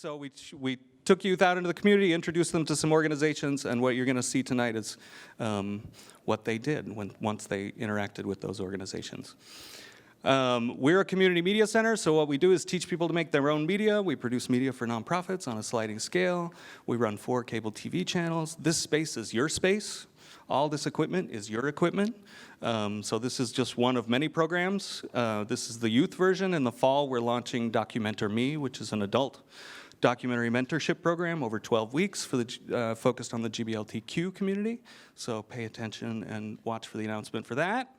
So we took youth out into the community, introduced them to some organizations, and what you're going to see tonight is what they did once they interacted with those organizations. We're a community media center, so what we do is teach people to make their own media. We produce media for nonprofits on a sliding scale. We run 4 cable TV channels. This space is your space. All this equipment is your equipment. So this is just one of many programs. This is the youth version. In the fall, we're launching Documenter Me, which is an adult documentary mentorship program over 12 weeks for the focused on the GBLTQ community. So pay attention and watch for the announcement for that.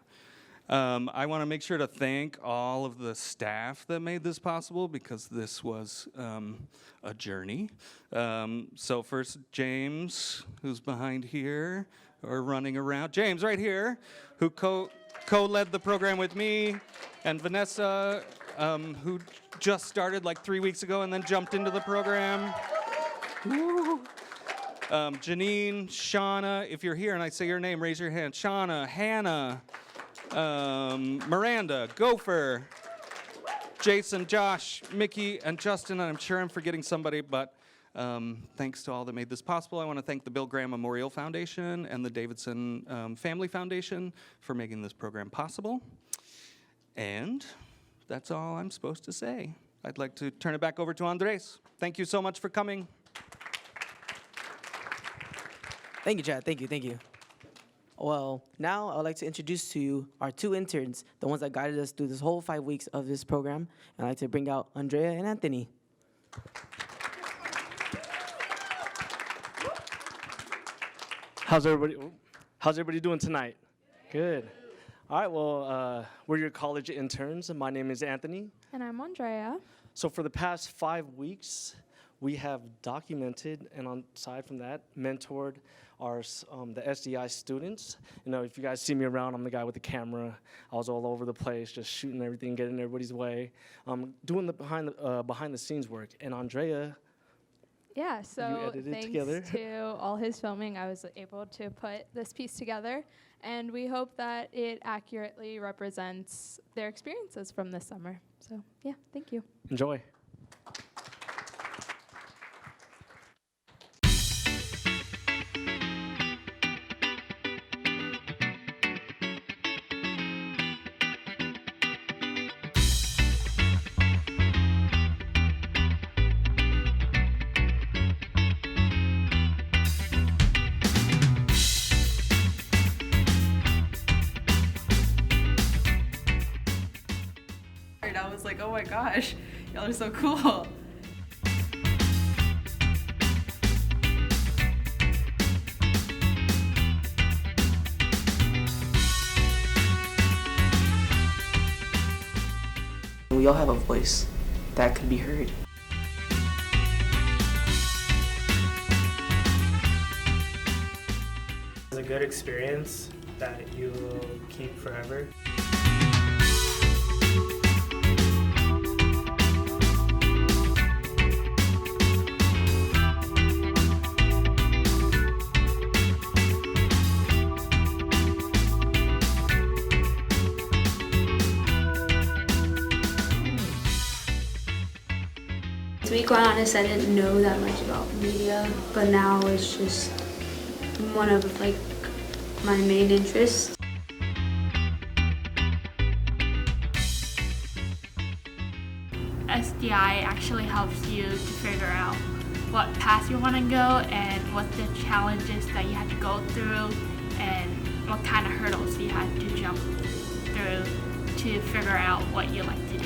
I want to make sure to thank all of the staff that made this possible, because this was a journey. So first, James, who's behind here, or running around. James, right here, who co-led the program with me, and Vanessa, who just started like 3 weeks ago and then jumped into the program. Woo. Janine, Shauna, if you're here and I say your name, raise your hand. Shauna, Hannah, Miranda, Gopher, Jason, Josh, Mickey, and Justin. I'm sure I'm forgetting somebody, but thanks to all that made this possible. I want to thank the Bill Graham Memorial Foundation and the Davidson Family Foundation for making this program possible. And that's all I'm supposed to say. I'd like to turn it back over to Andres. Thank you so much for coming. Thank you, Chad. Thank you. Well, now I would like to introduce to you our 2 interns, the ones that guided us through this whole 5 weeks of this program. And I'd like to bring out Andrea and Anthony. How's everybody doing tonight? Good. All right, well, we're your college interns, and my name is Anthony. And I'm Andrea. So for the past 5 weeks, we have documented, and aside from that, mentored our the SDI students. You know, if you guys see me around, I'm the guy with the camera. I was all over the place, just shooting everything, getting in everybody's way, doing the behind the scenes work. And Andrea, yeah, so thanks together. to all his filming, I was able to put this piece together, and we hope that it accurately represents their experiences from this summer. So yeah, thank you. Enjoy. I was like, oh my gosh, y'all are so cool. We all have a voice that could be heard. It's a good experience that you will keep forever. To be quite honest, I didn't know that much about media, but now it's just one of like my main interests. SDI actually helps you to figure out what path you want to go and what the challenges that you have to go through and what kind of hurdles you have to jump through to figure out what you like to do.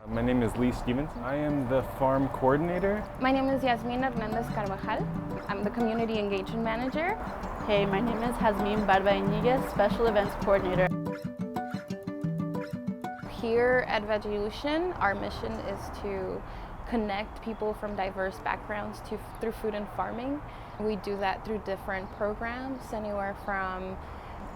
My name is Lee Stevens. I am the farm coordinator. My name is Yasmin Hernandez Carvajal. I'm the community engagement manager. Hey, my name is Jazmin Barba Iniguez, special events coordinator. Here at Veggielution, our mission is to connect people from diverse backgrounds through food and farming. We do that through different programs, anywhere from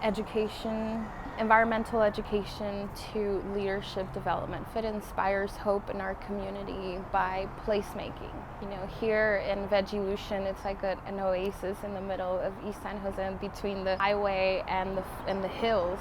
education, environmental education to leadership development. It inspires hope in our community by placemaking. You know, here in Veggielution, it's like an oasis in the middle of East San Jose, between the highway and the hills.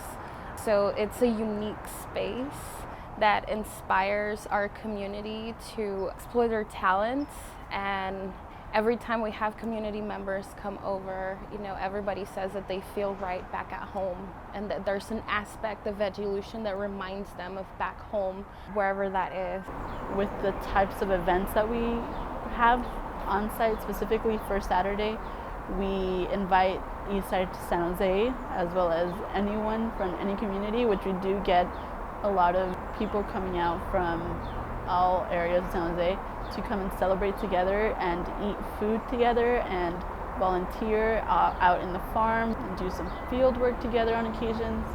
So it's a unique space that inspires our community to explore their talents. And every time we have community members come over, you know, everybody says that they feel right back at home, and that there's an aspect of Veggielution that reminds them of back home, wherever that is. With the types of events that we have on site, specifically for Saturday, we invite Eastside to San Jose, as well as anyone from any community, which we do get a lot of people coming out from all areas of San Jose to come and celebrate together and eat food together and volunteer out in the farm and do some field work together on occasions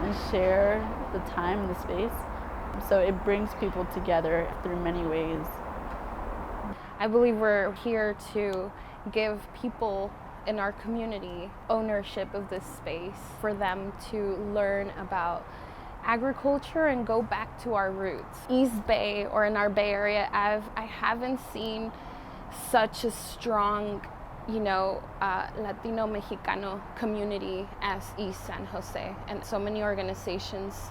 and share the time and the space. So it brings people together through many ways. I believe we're here to give people in our community ownership of this space, for them to learn about agriculture and go back to our roots. East Bay, or in our Bay Area, I haven't seen such a strong, you know, Latino Mexicano community as East San Jose, and so many organizations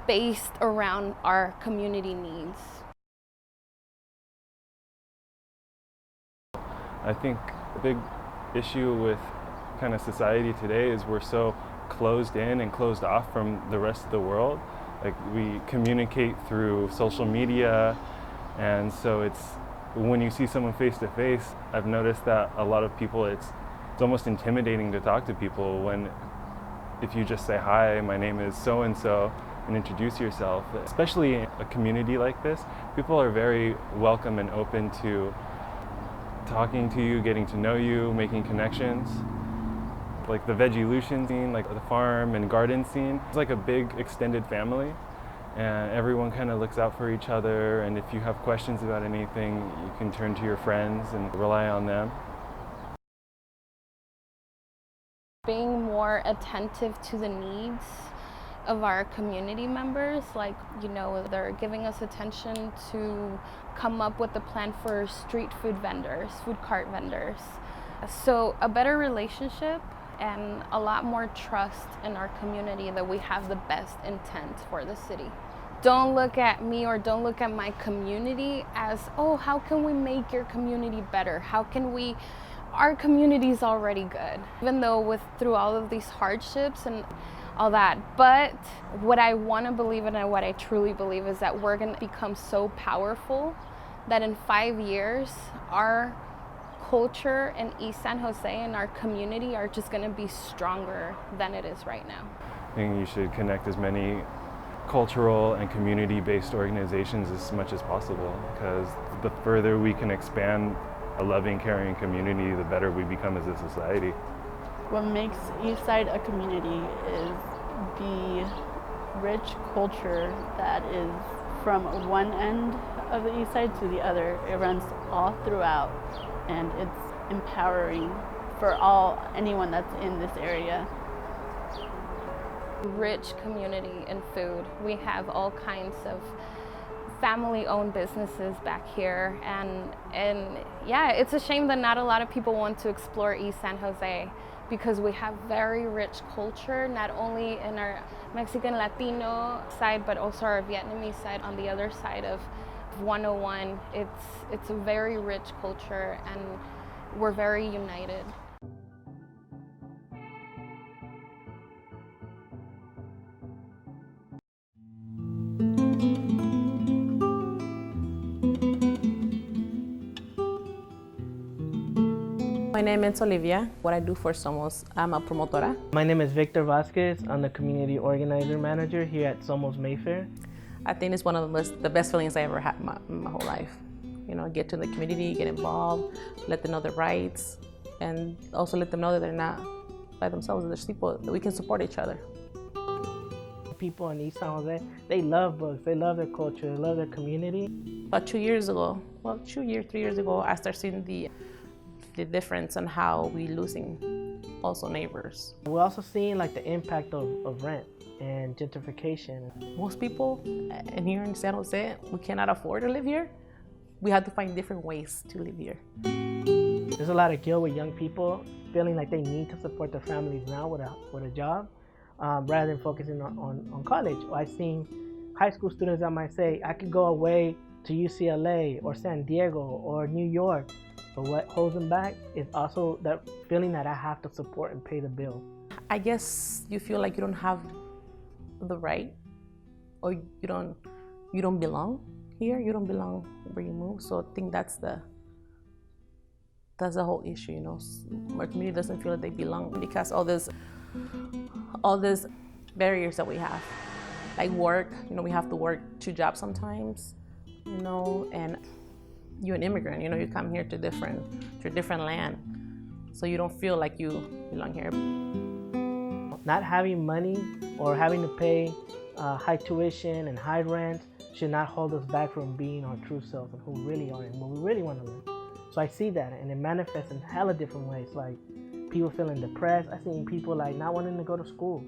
based around our community needs. I think the big issue with kind of society today is we're so closed in and closed off from the rest of the world. Like, we communicate through social media, and so it's when you see someone face to face, I've noticed that a lot of people, it's almost intimidating to talk to people when if you just say, hi, my name is so and so, and introduce yourself. Especially in a community like this, people are very welcome and open to talking to you, getting to know you, making connections. Like the Veggielution scene, like the farm and garden scene, it's like a big extended family, and everyone kind of looks out for each other, and if you have questions about anything, you can turn to your friends and rely on them. Being more attentive to the needs of our community members, like, you know, they're giving us attention to come up with a plan for street food vendors, food cart vendors. So a better relationship and a lot more trust in our community that we have the best intent for the city. Don't look at me or don't look at my community as, oh, how can we make your community better? How can we, our community is already good, even though through all of these hardships and all that. But what I want to believe in and what I truly believe is that we're going to become so powerful that in 5 years, our culture in East San Jose and our community are just going to be stronger than it is right now. I think you should connect as many cultural and community-based organizations as much as possible, because the further we can expand a loving, caring community, the better we become as a society. What makes Eastside a community is the rich culture that is from one end of the Eastside to the other. It runs all throughout, and it's empowering for anyone that's in this area. Rich community in food. We have all kinds of family-owned businesses back here, and yeah, it's a shame that not a lot of people want to explore East San Jose, because we have very rich culture, not only in our Mexican Latino side, but also our Vietnamese side on the other side of 101. It's a very rich culture, and we're very united. My name is Olivia. What I do for SOMOS, I'm a promotora. My name is Victor Vasquez. I'm the community organizer manager here at SOMOS Mayfair. I think it's one of the best feelings I ever had in my whole life. You know, get to the community, get involved, let them know their rights, and also let them know that they're not by themselves, that there's people, that we can support each other. People in East San Jose, they love books, they love their culture, they love their community. About 3 years ago, I started seeing the difference on how we losing also neighbors. We're also seeing like the impact of rent and gentrification. Most people in here in San Jose, we cannot afford to live here. We have to find different ways to live here. There's a lot of guilt with young people feeling like they need to support their families now with a job, rather than focusing on college. I've seen high school students that might say, I could go away to UCLA or San Diego or New York, but what holds them back is also that feeling that I have to support and pay the bill. I guess you feel like you don't have the right, or you don't belong here, you don't belong where you move. So I think that's the whole issue, you know. Our community doesn't feel that they belong because all these barriers that we have, like work, you know, we have to work 2 jobs sometimes, you know, and you're an immigrant, you know, you come here to a different land, so you don't feel like you belong here. Not having money or having to pay high tuition and high rent should not hold us back from being our true selves and who we really are and what we really want to live. So I see that, and it manifests in hella different ways, like people feeling depressed. I've seen people like not wanting to go to school,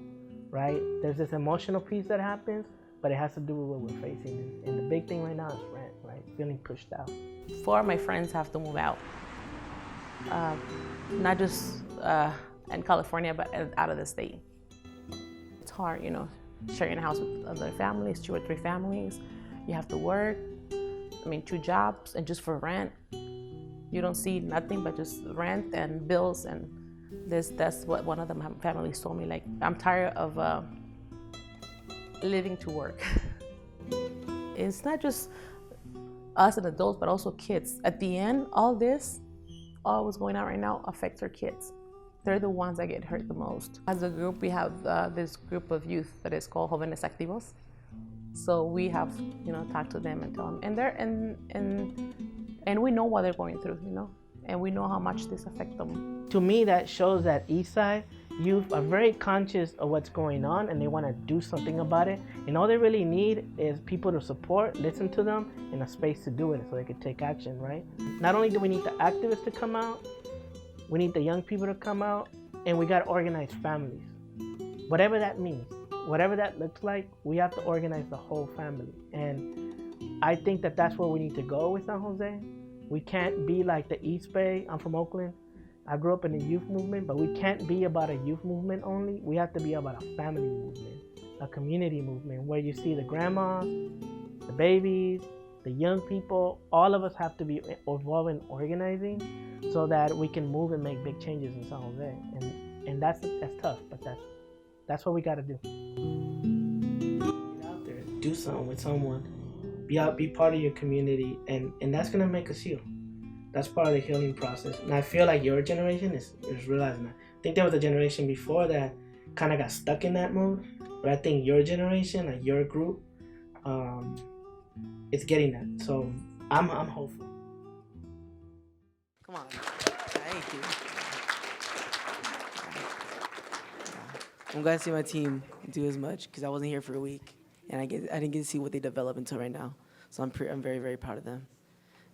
right? There's this emotional piece that happens, but it has to do with what we're facing. And the big thing right now is rent, right? Feeling pushed out. 4 of my friends have to move out, not just in California, but out of the state. It's hard, you know, sharing a house with other families, 2 or 3 families. You have to work, 2 jobs, and just for rent. You don't see nothing but just rent and bills, and that's what one of the families told me, like, I'm tired of living to work. It's not just us and adults, but also kids. At the end, all what's going on right now affects our kids. They're the ones that get hurt the most. As a group, we have this group of youth that is called Jóvenes Activos. So we have, you know, talked to them and tell them, and we know what they're going through, you know, and we know how much this affects them. To me, that shows that Eastside youth are very conscious of what's going on and they want to do something about it. And all they really need is people to support, listen to them, and a space to do it so they can take action, right? Not only do we need the activists to come out, we need the young people to come out, and we got to organize families. Whatever that means, whatever that looks like, we have to organize the whole family. And I think that that's where we need to go with San Jose. We can't be like the East Bay. I'm from Oakland. I grew up in the youth movement, but we can't be about a youth movement only. We have to be about a family movement, a community movement, where you see the grandmas, the babies, the young people. All of us have to be involved in organizing so that we can move and make big changes in San Jose. And that's tough, but that's what we got to do. Get out there, do something with someone. Be part of your community, and that's gonna make us heal. That's part of the healing process. And I feel like your generation is realizing that. I think there was a generation before that kind of got stuck in that mode, but I think your generation, like your group, is getting that. So I'm hopeful. Come on. Thank you. I'm glad to see my team do as much because I wasn't here for a week, and I didn't get to see what they develop until right now. So I'm very, very proud of them.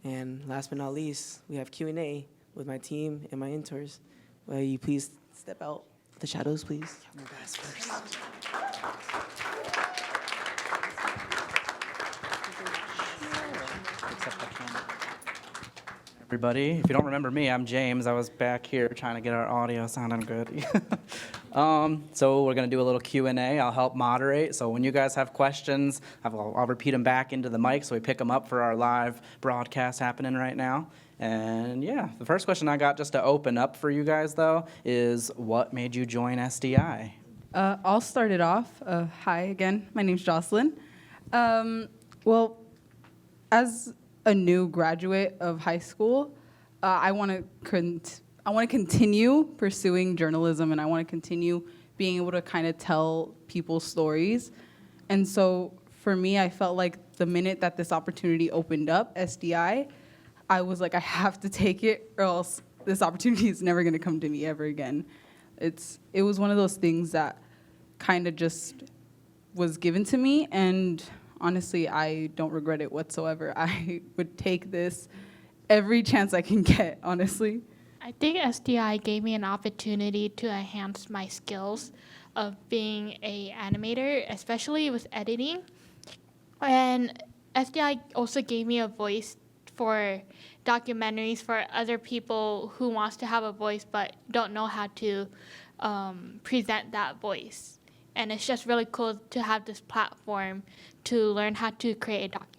And last but not least, we have Q&A with my team and my interns. Will you please step out the shadows, please? You guys first. Everybody, if you don't remember me, I'm James. I was back here trying to get our audio sounding good. So we're going to do a little Q&A. I'll help moderate. So when you guys have questions, I'll repeat them back into the mic so we pick them up for our live broadcast happening right now. And yeah, the first question I got just to open up for you guys, though, is what made you join SDI? I'll start it off. Hi again. My name's Jocelyn. Well, as a new graduate of high school, I want to continue pursuing journalism, and I want to continue being able to kind of tell people's stories. And so for me, I felt like the minute that this opportunity opened up, SDI, I was like, I have to take it or else this opportunity is never going to come to me ever again. It was one of those things that kind of just was given to me, and honestly, I don't regret it whatsoever. I would take this every chance I can get, honestly. I I think SDI gave me an opportunity to enhance my skills of being a animator, especially with editing. And SDI also gave me a voice for documentaries for other people who wants to have a voice but don't know how to present that voice. And it's just really cool to have this platform to learn how to create a documentary.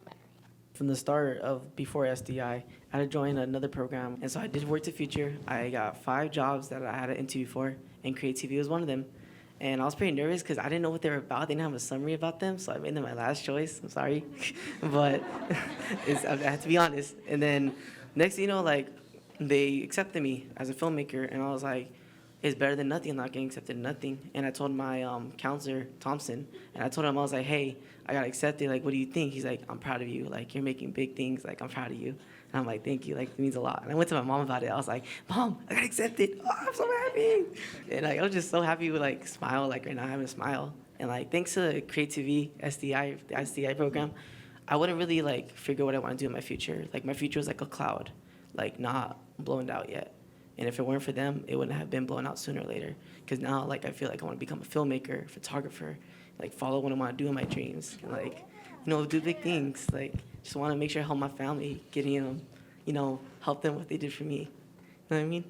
From the start of before SDI, I had to join another program, and so I did Work to Future. I got 5 jobs that I had an interview for, and CreaTV was one of them. And I was pretty nervous because I didn't know what they were about. They didn't have a summary about them, so I made them my last choice. I'm sorry, but I have to be honest. And then next thing you know, like, they accepted me as a filmmaker, and I was like, it's better than nothing. I'm not getting accepted in nothing. And I told my counselor, Thompson, and I told him, I was like, hey, I got accepted. Like, what do you think? He's like, I'm proud of you. Like, you're making big things. Like, I'm proud of you. And I'm like, thank you. Like, it means a lot. And I went to my mom about it. I was like, Mom, I got accepted. Oh, I'm so happy. And like, I was just so happy with like smile. Like right now, I'm having a smile. And like, thanks to CreaTV, SDI, the SDI program, I wouldn't really like figure what I want to do in my future. Like my future was like a cloud, like not blown out yet. And if it weren't for them, it wouldn't have been blown out sooner or later. Because now, like, I feel like I want to become a filmmaker, photographer, like follow what I want to do in my dreams, and like, you know, do big things. Like, just want to make sure I help my family, getting them, you know, help them what they did for me. You know what I mean?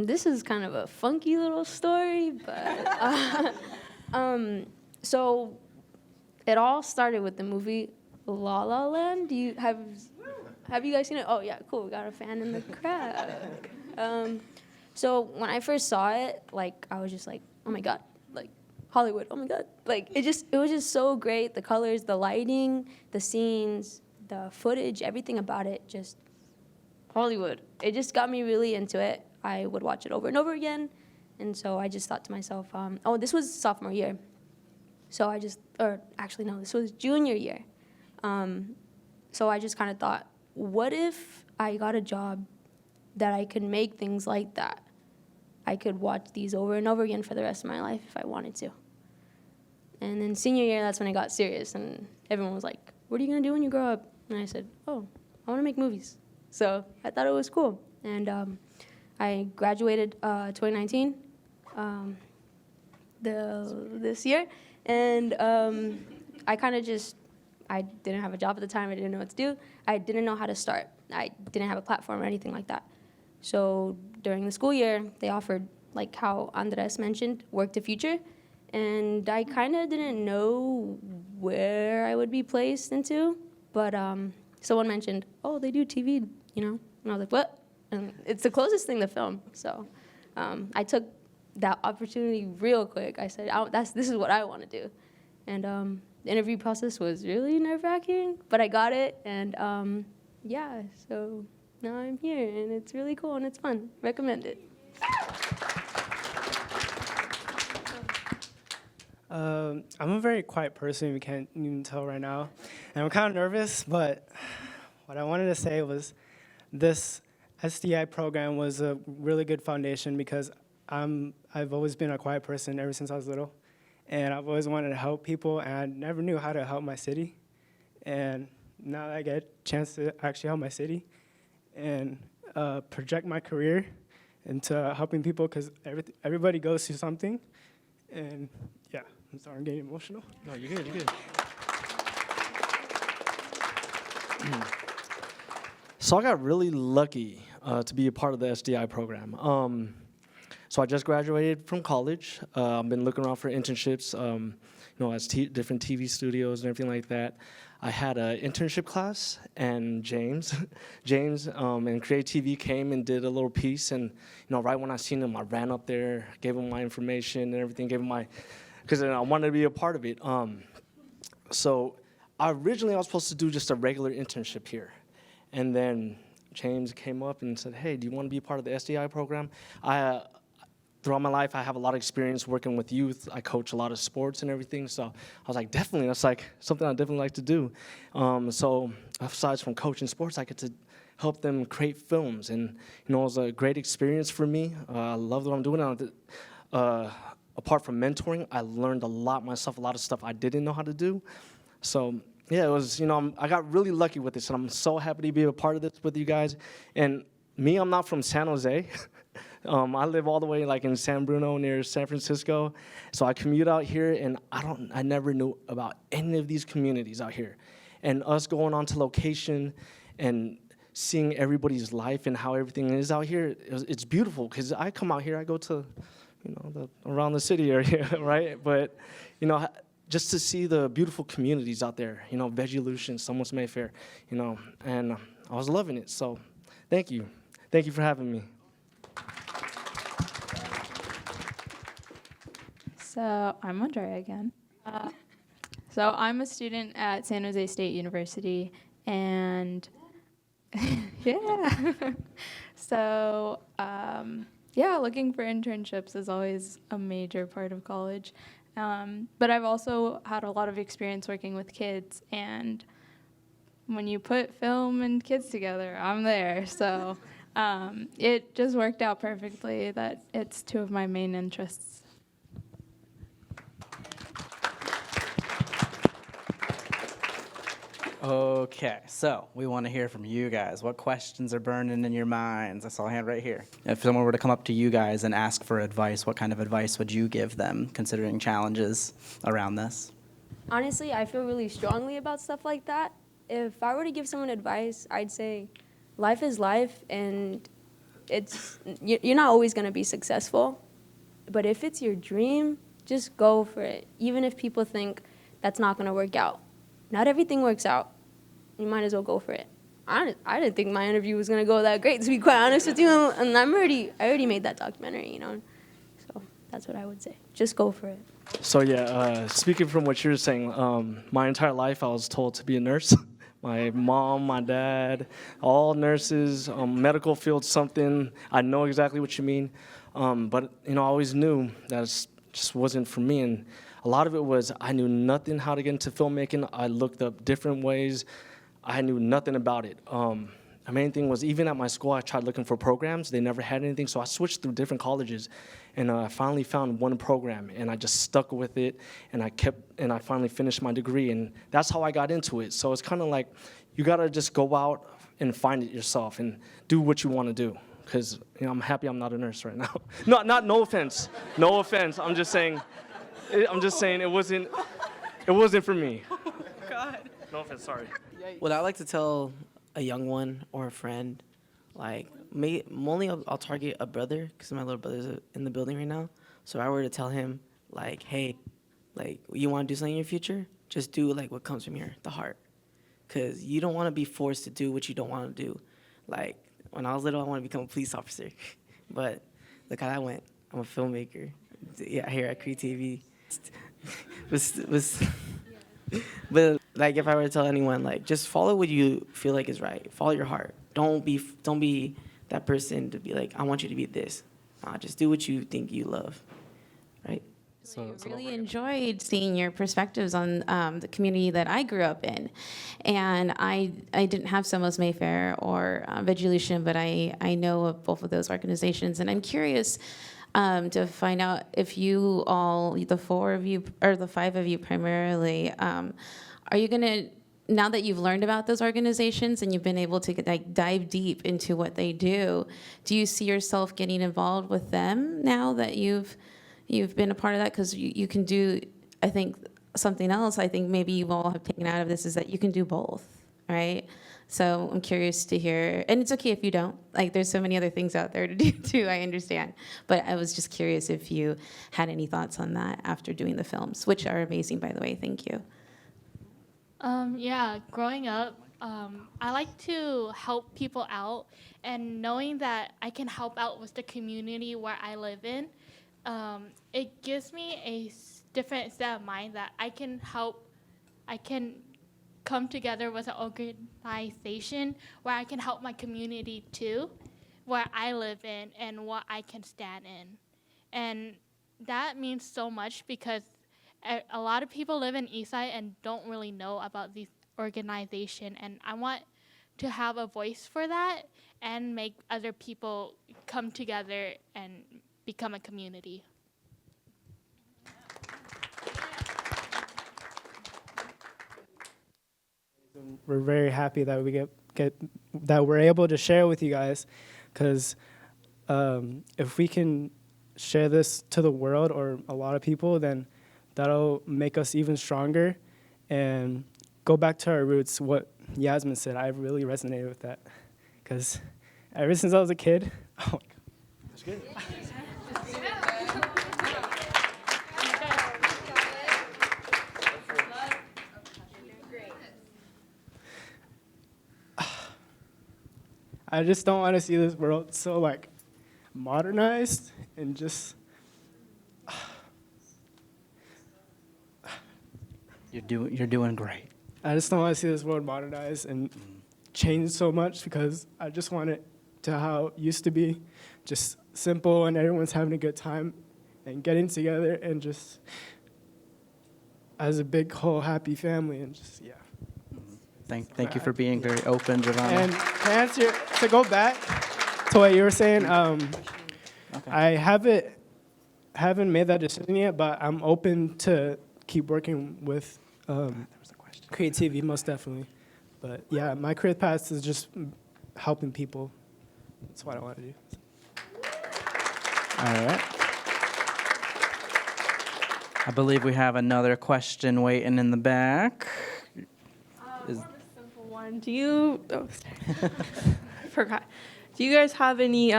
This is kind of a funky little story, but so it all started with the movie La La Land. Do you have you guys seen it? Oh yeah, cool. We got a fan in the crowd. So when I first saw it, like I was just like, oh my god, like Hollywood. Oh my god, like it was just so great. The colors, the lighting, the scenes, the footage, everything about it, just Hollywood. It just got me really into it. I would watch it over and over again. And so I just thought to myself, oh, this was sophomore year. So actually no, this was junior year. So I just kind of thought, what if I got a job that I could make things like that? I could watch these over and over again for the rest of my life if I wanted to. And then senior year, that's when I got serious. And everyone was like, what are you going to do when you grow up? And I said, oh, I want to make movies. So I thought it was cool. And I graduated 2019. This year, and I kind of I didn't have a job at the time. I didn't know what to do. I didn't know how to start. I didn't have a platform or anything like that. So during the school year, they offered, like how Andres mentioned, Work to Future, and I kind of didn't know where I would be placed into, but someone mentioned, oh, they do TV, you know, and I was like, what? And it's the closest thing to film, so I took that opportunity real quick. I said, this is what I want to do. And the interview process was really nerve-wracking, but I got it, and yeah, so now I'm here, and it's really cool, and it's fun. Recommend it. I'm a very quiet person, you can't even tell right now. And I'm kind of nervous, but what I wanted to say was this SDI program was a really good foundation because I've always been a quiet person ever since I was little, and I've always wanted to help people, and I never knew how to help my city. And now that I get a chance to actually help my city and project my career into helping people, because everybody goes through something. And yeah, I'm sorry, I'm getting emotional. No, you're good, you're good. So I got really lucky to be a part of the SDI program. So I just graduated from college. I've been looking around for internships, as different TV studios and everything like that. I had an internship class, and James and CreaTV came and did a little piece. And right when I seen him, I ran up there, gave him my information and everything, because I wanted to be a part of it. So originally I was supposed to do just a regular internship here, and then James came up and said, "Hey, do you want to be a part of the SDI program?" Throughout my life, I have a lot of experience working with youth. I coach a lot of sports and everything, so I was like, definitely, that's like something I definitely like to do. So aside from coaching sports, I get to help them create films, and it was a great experience for me. I love what I'm doing. apart from mentoring, I learned a lot myself, a lot of stuff I didn't know how to do. So yeah, it was, I got really lucky with this, and I'm so happy to be a part of this with you guys. And me, I'm not from San Jose. I live all the way like in San Bruno near San Francisco. So I commute out here, and I never knew about any of these communities out here. And us going on to location and seeing everybody's life and how everything is out here, it's beautiful. Because I come out here, I go to, around the city area, right? But, just to see the beautiful communities out there, Veggielution, SOMOS Mayfair, and I was loving it. So thank you. Thank you for having me. So I'm Andrea again. So I'm a student at San Jose State University, and yeah. So looking for internships is always a major part of college. But I've also had a lot of experience working with kids, and when you put film and kids together, I'm there. So it just worked out perfectly that it's two of my main interests. Okay, so we want to hear from you guys. What questions are burning in your minds? I saw a hand right here. If someone were to come up to you guys and ask for advice, what kind of advice would you give them, considering challenges around this? Honestly, I feel really strongly about stuff like that. If I were to give someone advice, I'd say life is life, and you're not always going to be successful. But if it's your dream, just go for it, even if people think that's not going to work out. Not everything works out. You might as well go for it. I didn't think my interview was going to go that great, to be quite honest with you, and I already made that documentary, So that's what I would say. Just go for it. So yeah, speaking from what you're saying, my entire life I was told to be a nurse. My mom, my dad, all nurses, medical field, something. I know exactly what you mean, but I always knew that just wasn't for me. And a lot of it was I knew nothing how to get into filmmaking. I looked up different ways. I knew nothing about it. The main thing was, even at my school, I tried looking for programs. They never had anything, so I switched through different colleges, and I finally found one program, and I just stuck with it, and I finally finished my degree, and that's how I got into it. So it's kind of like you gotta just go out and find it yourself and do what you want to do. Because I'm happy I'm not a nurse right now. No offense, no offense. I'm just saying it wasn't for me. God. No offense, sorry. What I like to tell a young one or a friend, like, I'll target a brother, because my little brother's in the building right now. So if I were to tell him, like, hey, like, you want to do something in your future? Just do, like, what comes from the heart. Because you don't want to be forced to do what you don't want to do. Like, when I was little, I wanted to become a police officer. But look how that went. I'm a filmmaker. Yeah, here at CreaTV. But like, if I were to tell anyone, like, just follow what you feel like is right. Follow your heart. Don't be that person to be like, I want you to be this. Just do what you think you love, right? I really enjoyed seeing your perspectives on the community that I grew up in. And I didn't have SOMOS Mayfair or Veggielution, but I know of both of those organizations. And I'm curious to find out if you all, the four of you, or the five of you primarily, are you going to, now that you've learned about those organizations and you've been able to dive deep into what they do you see yourself getting involved with them now that you've been a part of that? Because you can do, I think, something else I think maybe you all have taken out of this is that you can do both, right? So I'm curious to hear, and it's okay if you don't. Like, there's so many other things out there to do too, I understand. But I was just curious if you had any thoughts on that after doing the films, which are amazing, by the way. Thank you. Yeah, growing up, I like to help people out, and knowing that I can help out with the community where I live in, it gives me a different set of mind that I can come together with an organization where I can help my community too, where I live in and what I can stand in. And that means so much because a lot of people live in Eastside and don't really know about these organizations, and I want to have a voice for that and make other people come together and become a community. We're very happy that we get that we're able to share with you guys, because if we can share this to the world or a lot of people, then that'll make us even stronger and go back to our roots. What Yasmin said, I really resonated with that, because ever since I was a kid, oh my God. That's good. I just don't want to see this world so like modernized and just. You're doing great. I just don't want to see this world modernized and change so much, because I just want it to how it used to be, just simple and everyone's having a good time and getting together and just as a big whole happy family and just, yeah. Thank you for being very open, Giovanna. And to answer, to go back to what you were saying, I haven't made that decision yet, but I'm open to keep working with CreaTV, most definitely. But yeah, my career path is just helping people. That's what I want to do. All right. I believe we have another question waiting in the back. Simple one. Do you? Oh, sorry. I forgot. Do you guys have any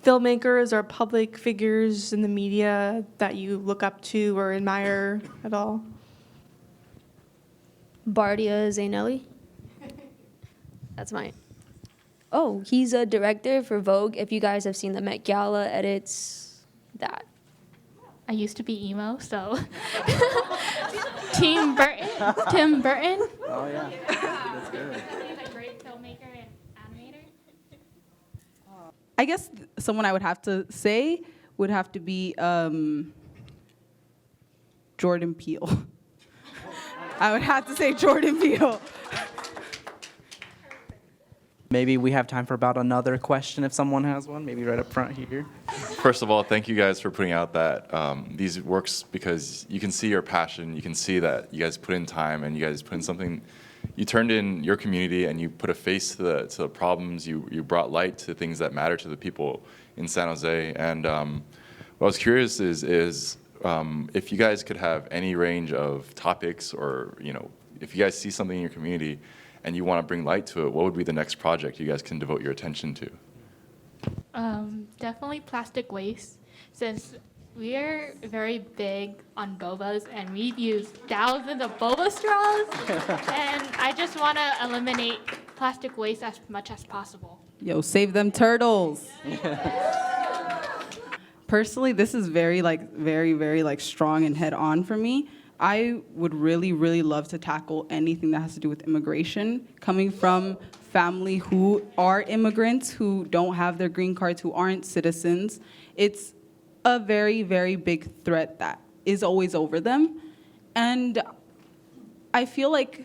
filmmakers or public figures in the media that you look up to or admire at all? Bardia Zainelli. That's mine. Oh, he's a director for Vogue. If you guys have seen the Met Gala edits, that. I used to be emo, so. Tim Burton. Oh, yeah. That's good. He's a great filmmaker and animator. I guess someone I would have to say would have to be Jordan Peele. I would have to say Jordan Peele. Maybe we have time for about another question if someone has one, maybe right up front here. First of all, thank you guys for putting out that these works, because you can see your passion, you can see that you guys put in time and you guys put in something. You turned in your community and you put a face to the problems. You brought light to things that matter to the people in San Jose. And what I was curious is if you guys could have any range of topics, or if you guys see something in your community and you want to bring light to it, what would be the next project you guys can devote your attention to? Definitely plastic waste, since we are very big on bobas and we've used thousands of boba straws, and I just want to eliminate plastic waste as much as possible. Yo, save them turtles. Personally, this is very strong and head on for me. I would really, really love to tackle anything that has to do with immigration, coming from family who are immigrants, who don't have their green cards, who aren't citizens. It's a very, very big threat that is always over them. And I feel like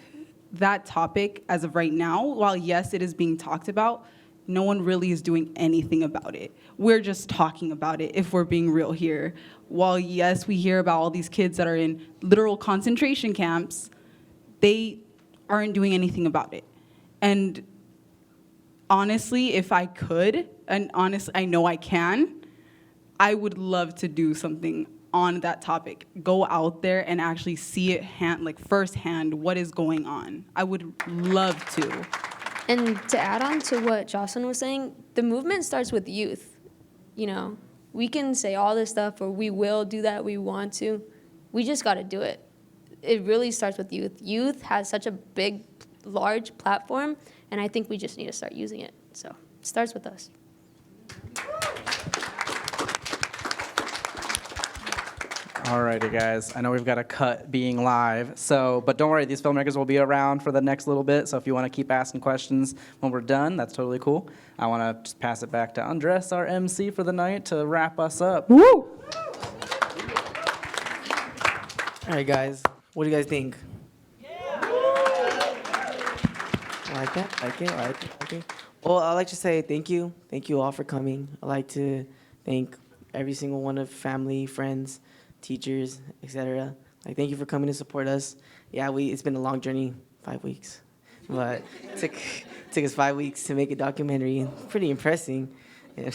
that topic, as of right now, while yes, it is being talked about, no one really is doing anything about it. We're just talking about it, if we're being real here. While yes, we hear about all these kids that are in literal concentration camps, they aren't doing anything about it. And honestly, if I could, and honestly, I know I can, I would love to do something on that topic. Go out there and actually see it firsthand what is going on. I would love to. And to add on to what Jocelyn was saying, the movement starts with youth. We can say all this stuff, or we will do that, we want to. We just got to do it. It really starts with youth. Youth has such a big, large platform, and I think we just need to start using it. So it starts with us. Alrighty, guys. I know we've got a cut being live, but don't worry, these filmmakers will be around for the next little bit, so if you want to keep asking questions when we're done, that's totally cool. I want to just pass it back to Andres, our MC for the night, to wrap us up. Woo! All right, guys. What do you guys think? Like that? Like it? Well, I'd like to say thank you. Thank you all for coming. I'd like to thank every single one of family, friends, teachers, etc. Thank you for coming to support us. Yeah, it's been a long journey 5 weeks. But it took us 5 weeks to make a documentary. Pretty impressive. And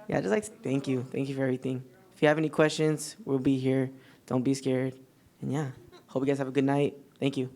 yeah, just like to thank you. Thank you for everything. If you have any questions, we'll be here. Don't be scared. And yeah, hope you guys have a good night. Thank you.